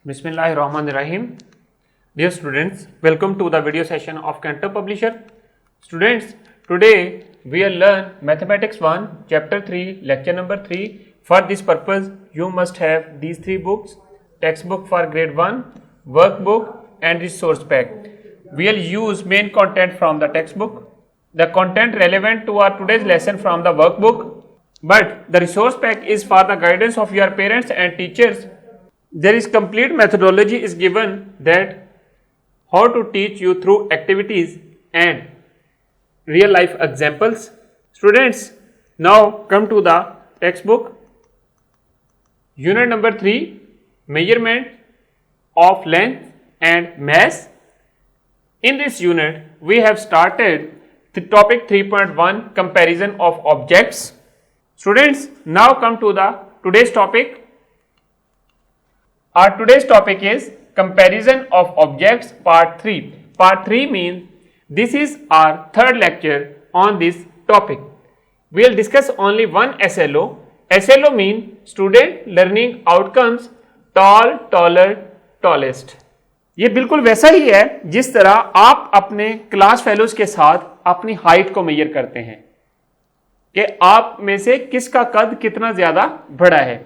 Bismillahirrahmanirrahim. Dear students, welcome to the video session of Cantor Publisher. Students, today we will learn Mathematics 1, Chapter 3, Lecture number 3. For this purpose, you must have these three books: textbook for grade 1, workbook and resource pack. We will use main content from the textbook, the content relevant to our today's lesson from the workbook, but the resource pack is for the guidance of your parents and teachers. There is complete methodology is given that how to teach you through activities and real life examples. Students, now come to the textbook. Unit number 3, measurement of length and mass. In this unit, we have started the topic 3.1, comparison of objects. Students, now come to the today's topic. Our today's topic is comparison of objects part 3. Part 3 means this is our third lecture on this topic. We will discuss only one SLO. SLO means student learning outcomes, tall, taller, tallest. ये बिल्कुल वैसा ही है जिस तरह आप अपने class fellows के साथ अपनी हाइट को मेजर करते हैं कि आप में से किसका कद कितना ज्यादा बड़ा है।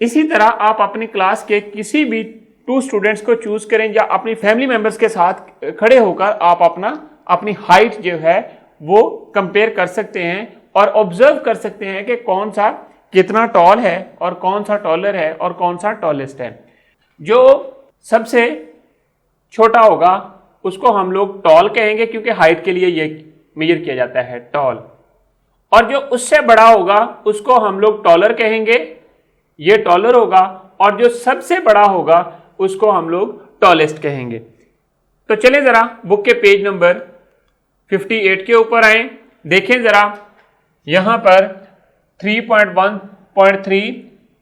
इसी तरह आप अपनी क्लास के किसी भी 2 स्टूडेंट्स को चूज करें या अपनी फैमिली मेंबर्स के साथ खड़े होकर आप अपनी हाइट जो है वो कंपेयर कर सकते हैं और ऑब्जर्व कर सकते हैं कि कौन सा कितना टॉल है और कौन सा टॉलर है और कौन सा टॉलेस्ट है। जो सबसे छोटा होगा उसको हम लोग टॉल कहेंगे क्योंकि हाइट के लिए ये मेजर किया जाता है टॉल, और जो उससे बड़ा होगा उसको हम लोग टॉलर कहेंगे, ये टॉलर होगा, और जो सबसे बड़ा होगा उसको हम लोग टॉलेस्ट कहेंगे। तो चलें जरा बुक के पेज नंबर 58 के ऊपर आए, देखें जरा यहां पर 3.1.3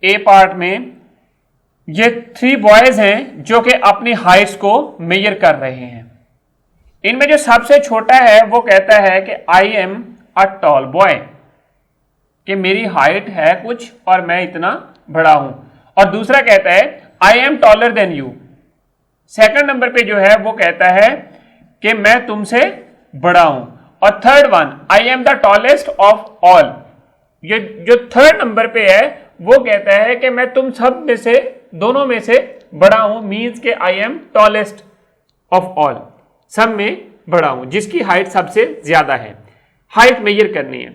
ए पार्ट में ये 3 बॉयज हैं जो कि अपनी हाइट्स को मेजर कर रहे हैं। इनमें जो सबसे छोटा है वो कहता है कि I am a tall boy, कि मेरी हाइट है कुछ और मैं इतना बड़ा हूं, और दूसरा कहता है आई am taller than you. Second number पे जो है वो कहता है कि मैं तुमसे बड़ा हूं, और third one I am the tallest of all. ये जो थर्ड नंबर पे है वो कहता है कि मैं तुम सब में से दोनों में से बड़ा हूं, मींस के I am tallest of all, सब में बड़ा हूं, जिसकी हाइट सबसे ज्यादा है। हाइट मेजर करनी है।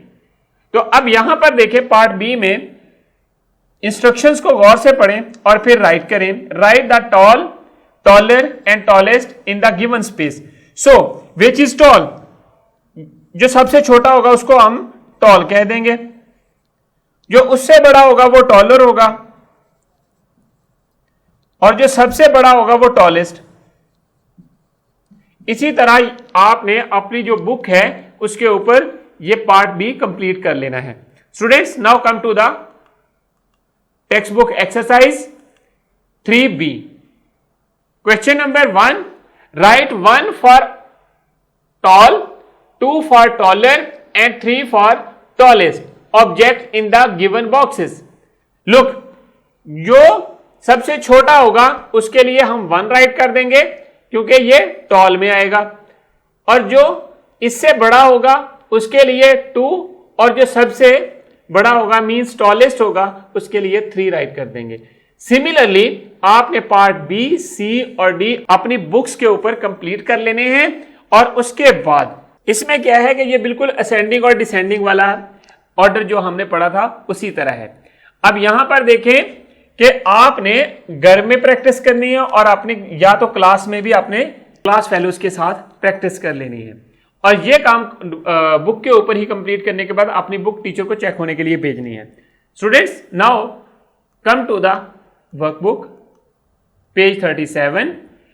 तो अब यहां पर देखें पार्ट बी में इंस्ट्रक्शंस को गौर से पढ़ें और फिर राइट करें। Right the tall, taller and tallest in the given space. So which is tall, जो सबसे छोटा होगा उसको हम टॉल कह देंगे, जो उससे बड़ा होगा वो टॉलर होगा, और जो सबसे बड़ा होगा वो टॉलेस्ट। इसी तरह आपने अपनी जो बुक है उसके ऊपर ये पार्ट बी कंप्लीट कर लेना है। Students, now come to the text book exercise 3B। Question number 1, write 1 for tall, 2 for taller and 3 for tallest object in the given boxes. Look, जो सबसे छोटा होगा उसके लिए हम 1 राइट कर देंगे क्योंकि ये टॉल में आएगा, और जो इससे बड़ा होगा उसके लिए 2, और जो सबसे बड़ा होगा मींस टॉलेस्ट होगा उसके लिए 3 राइट कर देंगे। सिमिलरली आपने पार्ट बी, सी और डी अपनी बुक्स के ऊपर कंप्लीट कर लेने हैं, और उसके बाद इसमें क्या है कि ये बिल्कुल असेंडिंग और डिसेंडिंग वाला ऑर्डर जो हमने पढ़ा था उसी तरह है। अब यहां पर देखें कि आपने घर में प्रैक्टिस करनी है और आपने या तो क्लास में भी अपने क्लास फेलोज के साथ प्रैक्टिस कर लेनी है, और ये काम बुक के ऊपर ही कंप्लीट करने के बाद अपनी बुक टीचर को चेक होने के लिए भेजनी है। Students, now come to the workbook page 37।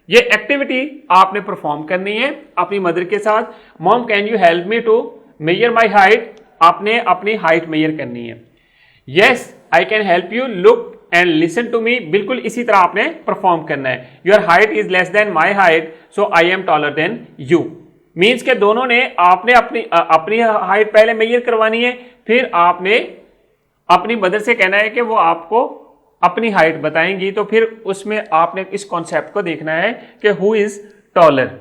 ये एक्टिविटी आपने परफॉर्म करनी है अपनी मदर के साथ। Mom can you help me to measure my height, आपने अपनी हाइट मेजर करनी है। Yes I can help you, look and listen to me, बिल्कुल इसी तरह आपने परफॉर्म करना है। Your height is less than my height so I am taller than you, means के दोनों ने आपने अपनी हाइट पहले मेजर करवानी है, फिर आपने अपनी मदर से कहना है कि वो आपको अपनी हाइट बताएंगी, तो फिर उसमें आपने इस कॉन्सेप्ट को देखना है कि who is taller.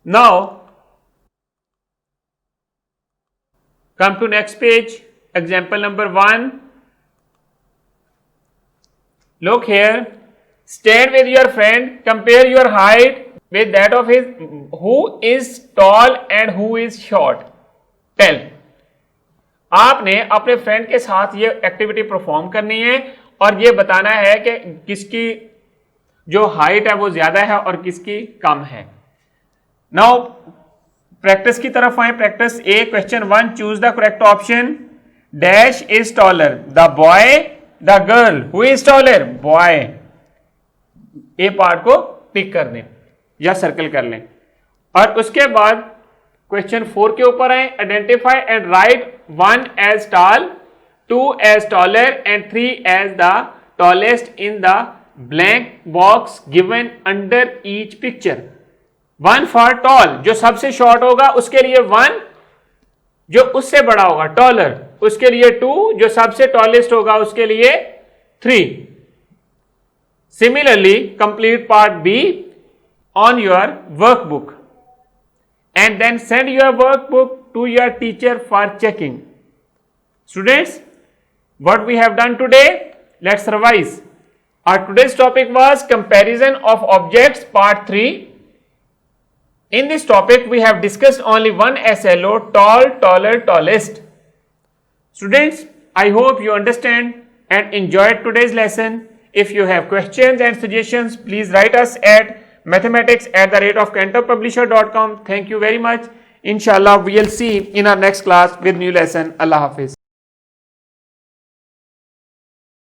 Now come to next page, example number 1. Look here. Stand with your friend. Compare your height with that of his. Who is tall and who is short? Tell. आपने अपने friend के साथ ये activity perform करनी है और ये बताना है कि किसकी जो हाइट है वो ज्यादा है और किसकी कम है। नाउ प्रैक्टिस की तरफ आए। Practice A, question 1, choose the correct option. Dash is taller, the boy, the girl. Who is taller? Boy. A part को पिक कर दें या सर्कल कर लें। और उसके बाद क्वेश्चन 4 के ऊपर आए। Identify and write 1 as tall, 2 as taller and 3 as the tallest in the blank box given under each picture. 1 for tall, जो सबसे शॉर्ट होगा उसके लिए 1, जो उससे बड़ा होगा टॉलर उसके लिए 2, जो सबसे टॉलेस्ट होगा उसके लिए 3। Similarly complete part B on your workbook and then send your workbook to your teacher for checking. Students, what we have done today, let's revise. Our today's topic was comparison of objects part 3. In this topic we have discussed only one SLO, tall, taller, tallest. Students, I hope you understand and enjoyed today's lesson. If you have questions and suggestions, please write us at mathematics@cantorpublisher.com. Thank you very much. Inshallah we will see in our next class with new lesson. Allah Hafiz.